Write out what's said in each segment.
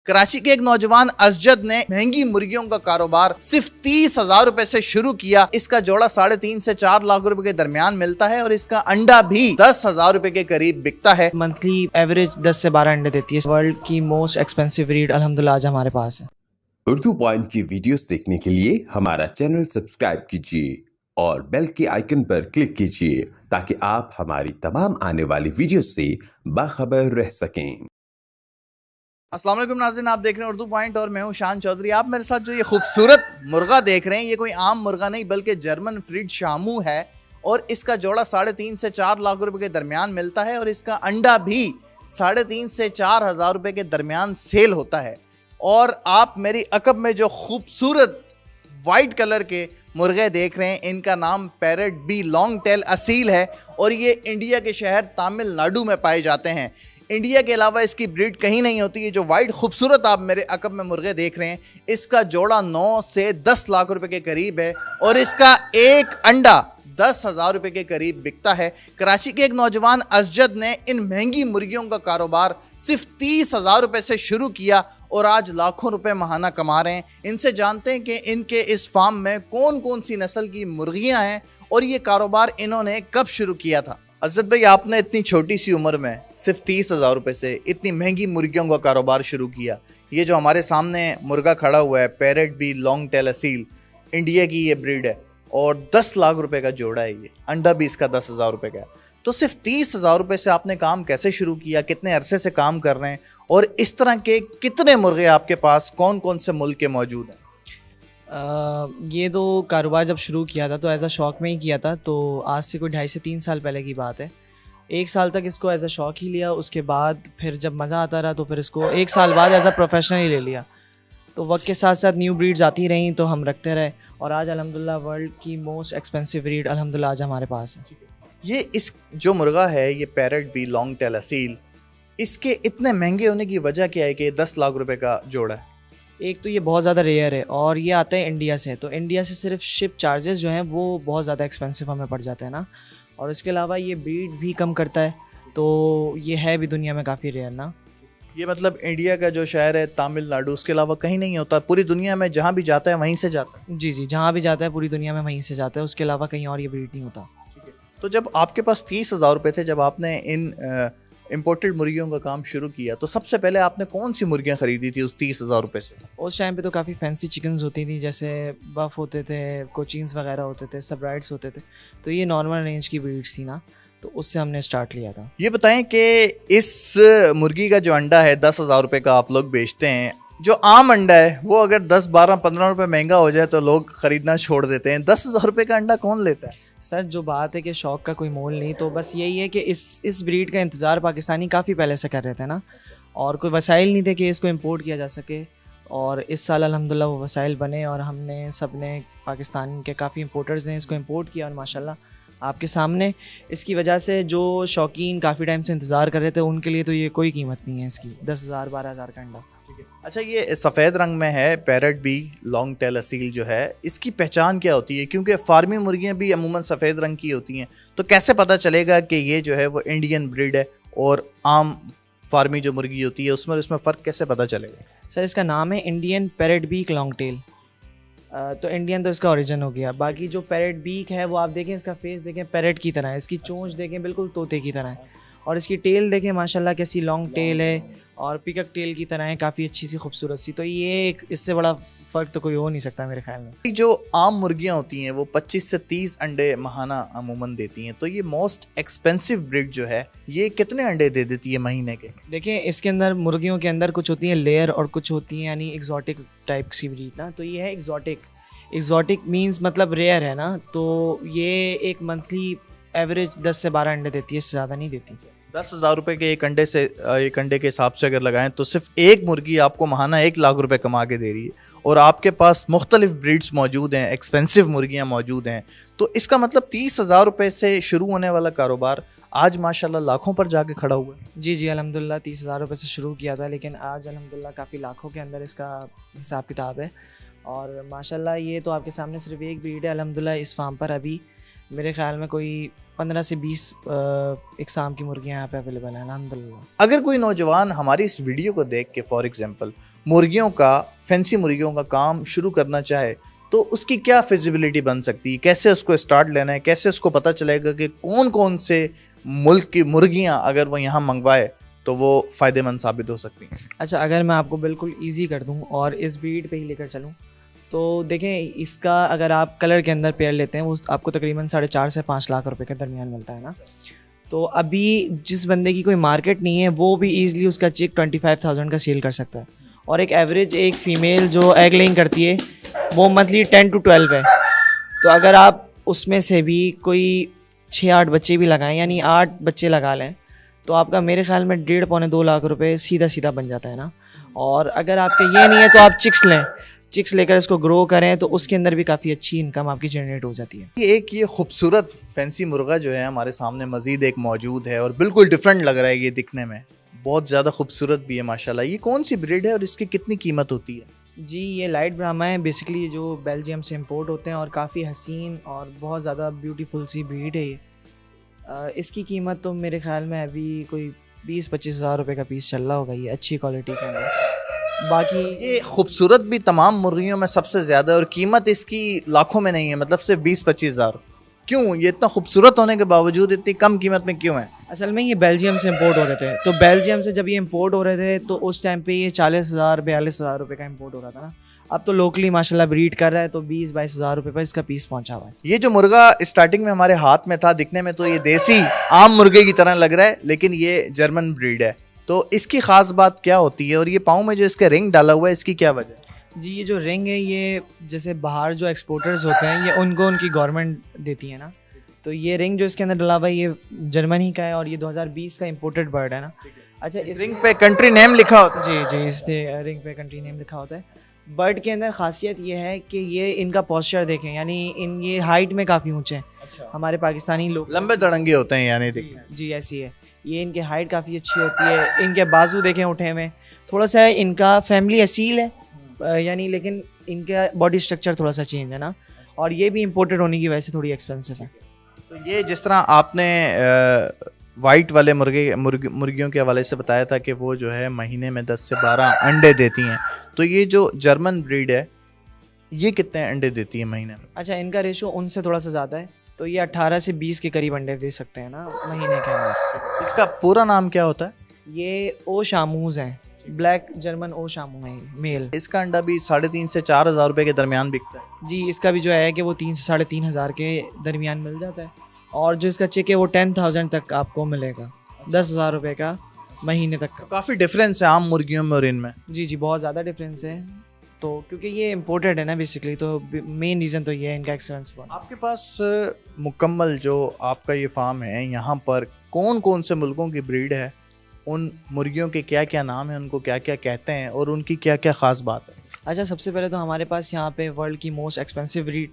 कराची के एक नौजवान असजद ने महंगी मुर्गियों का कारोबार सिर्फ 30,000 रुपए से शुरू किया। इसका जोड़ा 3.5 से 4 लाख रुपए के दरमियान मिलता है और इसका अंडा भी 10,000 रुपए के करीब बिकता है। मंथली एवरेज 10 से 12 अंडे देती है। वर्ल्ड की मोस्ट एक्सपेंसिव ब्रीड अल्हम्दुलिल्लाह आज हमारे पास है। उर्दू पॉइंट की वीडियोस देखने के लिए हमारा चैनल सब्सक्राइब कीजिए और बेल के आइकन पर क्लिक कीजिए ताकि आप हमारी तमाम आने वाली वीडियोस से बाखबर रह सकें। अस्सलाम वालेकुम नाज़रीन, आप देख रहे हैं उर्दू पॉइंट और मैं हूं शान चौधरी। आप मेरे साथ जो ये खूबसूरत मुर्गा देख रहे हैं, ये कोई आम मुर्गा नहीं बल्कि जर्मन फ्रीड शामू है और इसका जोड़ा 3.5 से 4 लाख रुपए के दरमियान मिलता है और इसका अंडा भी 3.5 से 4,000 रुपए के दरमियान सेल होता है। और आप मेरी अकब में जो खूबसूरत वाइट कलर के मुर्गे देख रहे हैं, इनका नाम parrot beak long tail Aseel है और ये इंडिया के शहर तमिलनाडु में पाए जाते हैं। इंडिया के अलावा इसकी ब्रीड कहीं नहीं होती है। जो वाइट खूबसूरत आप मेरे अकब में मुर्गे देख रहे हैं, इसका जोड़ा 9 से 10 लाख रुपए के करीब है और इसका एक अंडा 10,000 रुपए के करीब बिकता है। कराची के एक नौजवान असजद ने इन महंगी मुर्गियों का कारोबार सिर्फ 30,000 रुपए से शुरू किया और आज लाखों रुपए महाना कमा रहे हैं। इनसे जानते हैं कि इनके इस फार्म में कौन कौन सी नस्ल की मुर्गियां हैं और ये कारोबार इन्होंने कब शुरू किया था। असद भाई, आपने इतनी छोटी सी उम्र में सिर्फ 30,000 रुपए से इतनी महंगी मुर्गियों का कारोबार शुरू किया। ये जो हमारे सामने मुर्गा खड़ा हुआ है, parrot beak long tail Aseel, India की ये ब्रीड है और 10 लाख रुपए का जोड़ा है। ये अंडा भी इसका 10,000 रुपए का है। तो सिर्फ 30,000 रुपए से आपने काम कैसे शुरू किया, कितने अरसे से काम कर रहे हैं और इस तरह के कितने मुर्गे आपके पास कौन कौन से मुल्क के मौजूद हैं? ये तो कारोबार जब शुरू किया था तो एज़ अ शौक़ में ही किया था। तो आज से कोई 2.5 से 3 साल पहले की बात है। 1 साल तक इसको एज़ अ शौक़ ही लिया। उसके बाद फिर जब मज़ा आता रहा तो फिर इसको 1 साल बाद एज़ अ प्रोफेशनल ही ले लिया। तो वक्त के साथ साथ न्यू ब्रीड्स आती रहीं तो हम रखते रहे और आज अल्हम्दुलिल्लाह वर्ल्ड की मोस्ट एक्सपेंसिव ब्रीड अल्हम्दुलिल्लाह आज हमारे पास है। ये इस जो मुर्गा है, ये parrot beak long tail Aseel, इसके इतने महंगे होने की वजह क्या है कि 10 लाख रुपए का जोड़ा है? एक तो ये बहुत ज़्यादा रेयर है और ये आता है इंडिया से। तो इंडिया से सिर्फ शिप चार्जेस जो हैं वो बहुत ज़्यादा एक्सपेंसिव हमें पड़ जाते हैं ना। और इसके अलावा ये ब्रीड भी कम करता है, तो ये है भी दुनिया में काफ़ी रेयर ना। ये मतलब इंडिया का जो शहर है तमिलनाडु, उसके अलावा कहीं नहीं होता, पूरी दुनिया में जहाँ भी जाता है वहीं से जाता है? जी, जहाँ भी जाता है पूरी दुनिया में वहीं से जाता है, उसके अलावा कहीं और ये ब्रीड नहीं होता। तो जब आपके पास 30,000 रुपये थे, जब आपने इन इम्पोर्टेड मुर्गियों का काम शुरू किया, तो सबसे पहले आपने कौन सी मुर्गियाँ खरीदी थी उस 30,000 रुपये से? उस टाइम पे तो काफ़ी फैंसी चिकन्स होती थी, जैसे बफ होते थे, कोचिंस वगैरह होते थे, सबराइड्स होते थे। तो ये नॉर्मल रेंज की ब्रीड्स थी ना, तो उससे हमने स्टार्ट लिया था। ये बताएं कि इस मुर्गी का जो अंडा है 10,000 रुपये का आप लोग बेचते हैं, जो आम अंडा है वो अगर 10, 12, 15 रुपये महंगा हो जाए तो लोग ख़रीदना छोड़ देते हैं। 10,000 रुपये का अंडा कौन लेता है? सर, जो बात है कि शौक़ का कोई मोल नहीं, तो बस यही है कि इस ब्रीड का इंतज़ार पाकिस्तानी काफ़ी पहले से कर रहे थे ना, और कोई वसाइल नहीं थे कि इसको इंपोर्ट किया जा सके। और इस साल अल्हम्दुलिल्लाह वो वसाइल बने और हमने सब ने, पाकिस्तान के काफ़ी इंपोर्टर्स ने इसको इंपोर्ट किया और माशाल्लाह आपके सामने इसकी वजह से जो शौकीन काफ़ी टाइम से इंतज़ार कर रहे थे उनके लिए तो ये कोई कीमत नहीं है इसकी। 10,000 12,000 का अंडा। अच्छा, ये सफ़ेद रंग में है, parrot beak long tail Aseel जो है, इसकी पहचान क्या होती है? क्योंकि फार्मी मुर्गियाँ भी अमूमन सफ़ेद रंग की होती हैं, तो कैसे पता चलेगा कि ये जो है वो इंडियन ब्रीड है और आम फार्मी जो मुर्गी होती है उसमें फ़र्क कैसे पता चलेगा? सर, इसका नाम है Indian parrot beak long tail. तो इंडियन तो इसका ओरिजिन हो गया। बाकी जो पैरेट बीक है वो आप देखें, इसका फेस देखें पैरेट की तरह है, इसकी चोंच देखें बिल्कुल तोते की तरह है और इसकी टेल देखें माशाल्लाह कैसी लॉन्ग टेल है और पिकअप टेल की तरह है, काफ़ी अच्छी सी खूबसूरत सी। तो ये एक इससे बड़ा फ़र्क तो कोई हो नहीं सकता मेरे ख्याल में। जो आम मुर्गियाँ होती हैं वो 25 से 30 अंडे महाना अमूमन देती हैं, तो ये मोस्ट एक्सपेंसिव ब्रीड जो है ये कितने अंडे दे देती है महीने के? देखिए, इसके अंदर मुर्गियों के अंदर कुछ होती हैं लेयर और कुछ होती हैं यानी एग्जॉटिक टाइप की ब्रीड ना। तो ये है एग्जॉटिक मीन्स मतलब रेयर है ना। तो ये एक मंथली एवरेज 10 से 12 अंडे देती है, इससे ज़्यादा नहीं देती। 10,000 रुपये के एक अंडे के हिसाब से अगर लगाएं तो सिर्फ एक मुर्गी आपको महाना 1 लाख रुपए कमा के दे रही है और आपके पास मुख्तलिफ ब्रीड्स मौजूद हैं, एक्सपेंसिव मुर्गियां मौजूद हैं। तो इसका मतलब 30,000 रुपये से शुरू होने वाला कारोबार आज माशाल्लाह लाखों पर जाके खड़ा हुआ है। जी, अल्हम्दुलिल्लाह 30,000 रुपये से शुरू किया था, लेकिन आज अल्हम्दुलिल्लाह काफ़ी लाखों के अंदर इसका हिसाब किताब है। और माशाल्लाह ये तो आपके सामने सिर्फ एक ब्रीड है। अल्हम्दुलिल्लाह इस फार्म पर अभी मेरे ख्याल में कोई 15 से 20 इकसाम की मुर्गियाँ यहाँ पे अवेलेबल हैं अल्हम्दुलिल्लाह। अगर कोई नौजवान हमारी इस वीडियो को देख के फॉर एग्जांपल मुर्गियों का फैंसी मुर्गियों का काम शुरू करना चाहे तो उसकी क्या फिजिबिलिटी बन सकती है, कैसे उसको स्टार्ट लेना है, कैसे उसको पता चलेगा कि कौन कौन से मुल्क की मुर्गियां अगर वो यहाँ मंगवाए तो वो फ़ायदेमंद साबित हो सकती हैं? अच्छा, अगर मैं आपको बिल्कुल ईजी कर दूँ और इस ब्रीड पे ही लेकर चलूँ तो देखें, इसका अगर आप कलर के अंदर पेयर लेते हैं वो आपको तकरीबन 4.5 से 5 लाख रुपए के दरमियान मिलता है ना। तो अभी जिस बंदे की कोई मार्केट नहीं है वो भी ईज़िली उसका चिक 25,000 का सेल कर सकता है। और एक एवरेज एक फ़ीमेल जो एग लेइंग करती है वो मंथली 10 to 12 है। तो अगर आप उसमें से भी कोई 6-8 बच्चे भी लगाएं, यानी 8 बच्चे लगा लें, तो आपका मेरे ख्याल में 1.5-2 लाख रुपए सीधा सीधा बन जाता है ना। और अगर आपके ये नहीं है तो आप चिक्स लें, चिक्स लेकर इसको ग्रो करें तो उसके अंदर भी काफ़ी अच्छी इनकम आपकी जनरेट हो जाती है। ये खूबसूरत फैंसी मुर्गा जो है हमारे सामने मज़ीद एक मौजूद है और बिल्कुल डिफरेंट लग रहा है ये दिखने में, बहुत ज़्यादा खूबसूरत भी है माशाल्लाह। ये कौन सी ब्रीड है और इसकी कितनी कीमत होती है? जी, ये लाइट ब्राह्मा है बेसिकली, जो बेल्जियम से इंपोर्ट होते हैं और काफ़ी हसीन और बहुत ज़्यादा ब्यूटीफुल सी ब्रीड है ये। इसकी कीमत तो मेरे ख्याल में अभी कोई 20-25 हज़ार रुपये का पीस चल रहा होगा ये अच्छी क्वालिटी के अंदर। बाकी ये खूबसूरत भी तमाम मुर्गियों में सबसे ज़्यादा और कीमत इसकी लाखों में नहीं है, मतलब सिर्फ 20-25 हज़ार। क्यों ये इतना खूबसूरत होने के बावजूद इतनी कम कीमत में क्यों है? असल में ये बेल्जियम से इंपोर्ट हो रहे थे, तो बेल्जियम से जब ये इंपोर्ट हो रहे थे तो उस टाइम पे ये 40,000-42,000 रुपये का इंपोर्ट हो रहा था ना। अब तो लोकली माशाल्लाह ब्रीड कर रहा है तो 20-22 हज़ार रुपये पर इसका पीस पहुंचा हुआ है। ये जो मुर्गा स्टार्टिंग में हमारे हाथ में था, दिखने में तो ये देसी आम मुर्गे की तरह लग रहा है, लेकिन ये जर्मन ब्रीड है। तो इसकी खास बात क्या होती है और ये पाँव में जो इसके रिंग डाला हुआ है इसकी क्या वजह है? जी, ये जो रिंग है ये जैसे बाहर जो एक्सपोर्टर्स होते हैं ये उनको उनकी गवर्नमेंट देती है ना, तो ये रिंग जो इसके अंदर डला हुआ है ये जर्मनी का है और ये 2020 का इंपोर्टेड बर्ड है ना। अच्छा, इस रिंग पे कंट्री नेम लिखा होता है? जी, इस रिंग पे कंट्री नेम लिखा होता है। बर्ड के अंदर खासियत ये है कि ये इनका पोस्चर देखें, यानी इन ये हाइट में काफ़ी ऊंचे हैं। अच्छा, हमारे पाकिस्तानी लोग लंबे दड़ंगे होते हैं यानी दिखने में। जी ऐसी है, ये इनके हाइट काफ़ी अच्छी होती है। इनके बाजू देखें उठे में, थोड़ा सा इनका फैमिली असील है यानी, लेकिन इनका बॉडी स्ट्रक्चर थोड़ा सा चेंज है ना, और ये भी इंपोर्टेड होने की वजह से थोड़ी एक्सपेंसिव है। तो ये जिस तरह आपने वाइट वाले मुर्गियों के हवाले से बताया था कि वो जो है महीने में 10 से 12 अंडे देती हैं, तो ये जो जर्मन ब्रीड है ये कितने अंडे देती है महीने में? अच्छा, इनका रेशो उनसे थोड़ा सा ज़्यादा है, तो ये 18 से 20 के करीब अंडे दे सकते हैं ना महीने के अंदर। इसका पूरा नाम क्या होता है? ये ओ शामूज़ हैं, ब्लैक जर्मन ओ शामू है मेल। इसका अंडा भी 3,500 से 4,000 रुपए के दरमियान बिकता है। जी, इसका भी जो है कि वो 3 से 3,500 हज़ार के दरमियान मिल जाता है, और जो इसका चिक है वो 10,000 तक आपको मिलेगा, 10,000 रुपये का महीने तक का। काफ़ी डिफरेंस है आम मुर्गियों में और इनमें। जी, बहुत ज़्यादा डिफरेंस है, तो क्योंकि ये इम्पोर्टेड है ना बेसिकली, तो मेन रीज़न तो ये है इनका एक्सेलेंस। आपके पास मुकम्मल जो आपका ये फार्म है, यहाँ पर कौन कौन से मुल्कों की ब्रीड है, उन मुर्गियों के क्या क्या नाम है, उनको क्या क्या कहते हैं और उनकी क्या क्या ख़ास बात है? अच्छा, सबसे पहले तो हमारे पास यहाँ पे वर्ल्ड की मोस्ट एक्सपेंसिव ब्रीड,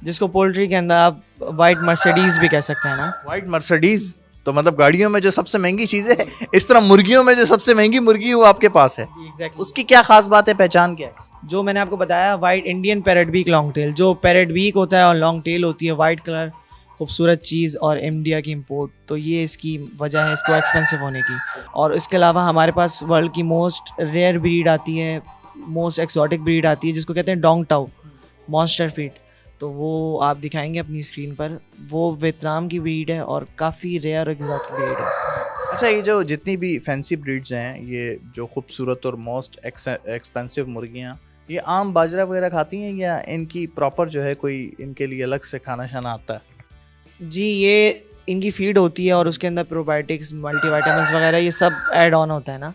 जिसको पोल्ट्री के अंदर आप वाइट मर्सिडीज़ भी कह सकते हैं ना। वाइट मर्सिडीज़ तो मतलब गाड़ियों में जो सबसे महंगी चीज़ है, इस तरह मुर्गियों में जो सबसे महंगी मुर्गी वो आपके पास है। एग्जैक्टली, उसकी क्या खास बात है, पहचान क्या है? जो मैंने आपको बताया, white Indian parrot beak long tail, जो पैरेट बीक होता है और लॉन्ग टेल होती है, वाइट कलर खूबसूरत चीज़, और इंडिया की इंपोर्ट, तो ये इसकी वजह है इसको एक्सपेंसिव होने की। और इसके अलावा हमारे पास वर्ल्ड की मोस्ट रेयर ब्रीड आती है, मोस्ट एक्सोटिक ब्रीड आती है, जिसको कहते हैं डोंग टाउ मॉन्स्टर फीट, तो वो आप दिखाएंगे अपनी स्क्रीन पर। वो वियतनाम की ब्रीड है और काफ़ी रेयर एक्सोटिक ब्रीड है। अच्छा, ये जो जितनी भी फैंसी ब्रीड्स हैं, ये जो खूबसूरत और मोस्ट एक्सपेंसिव मुर्गियाँ, ये आम बाजरा वगैरह खाती हैं या इनकी प्रॉपर जो है कोई इनके लिए अलग से खाना शाना आता है? जी, ये इनकी फीड होती है और उसके अंदर प्रोबायोटिक्स, मल्टीविटामिन्स वगैरह ये सब ऐड ऑन होता है ना।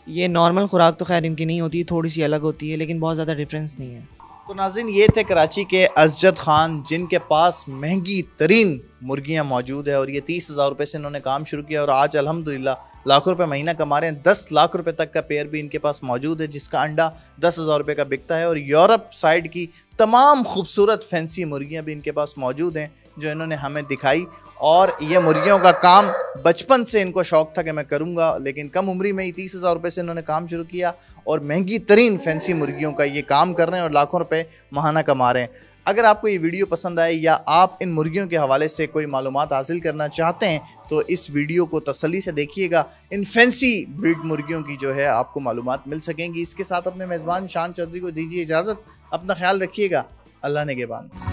ये नॉर्मल खुराक तो खैर इनकी नहीं होती, थोड़ी सी अलग होती है, लेकिन बहुत ज़्यादा डिफरेंस नहीं है। तो नाज़रीन, ये थे कराची के अज़जद ख़ान, जिनके पास महंगी तरीन मुर्गियाँ मौजूद है और ये 30,000 रुपये से इन्होंने काम शुरू किया और आज अल्हम्दुलिल्लाह लाखों रुपए महीना कमा रहे हैं। 10 लाख रुपए तक का पेयर भी इनके पास मौजूद है, जिसका अंडा 10,000 रुपये का बिकता है। और यूरोप साइड की तमाम खूबसूरत फैंसी मुर्गियाँ भी इनके पास मौजूद हैं, जो इन्होंने हमें दिखाई। और ये मुर्गियों का काम बचपन से इनको शौक़ था कि मैं करूँगा, लेकिन कम उम्री में ही 30,000 रुपये से इन्होंने काम शुरू किया और महंगी तरीन फैंसी मुर्गियों का ये काम कर रहे हैं और लाखों रुपए माहाना कमा रहे हैं। अगर आपको ये वीडियो पसंद आए या आप इन मुर्गियों के हवाले से कोई मालूमात हासिल करना चाहते हैं तो इस वीडियो को तसल्ली से देखिएगा। इन फैंसी ब्रीड मुर्गियों की जो है आपको मालूमात मिल सकेंगी। इसके साथ अपने मेज़बान शान चौधरी को दीजिए इजाज़त। अपना ख्याल रखिएगा। अल्लाह ने के बाद।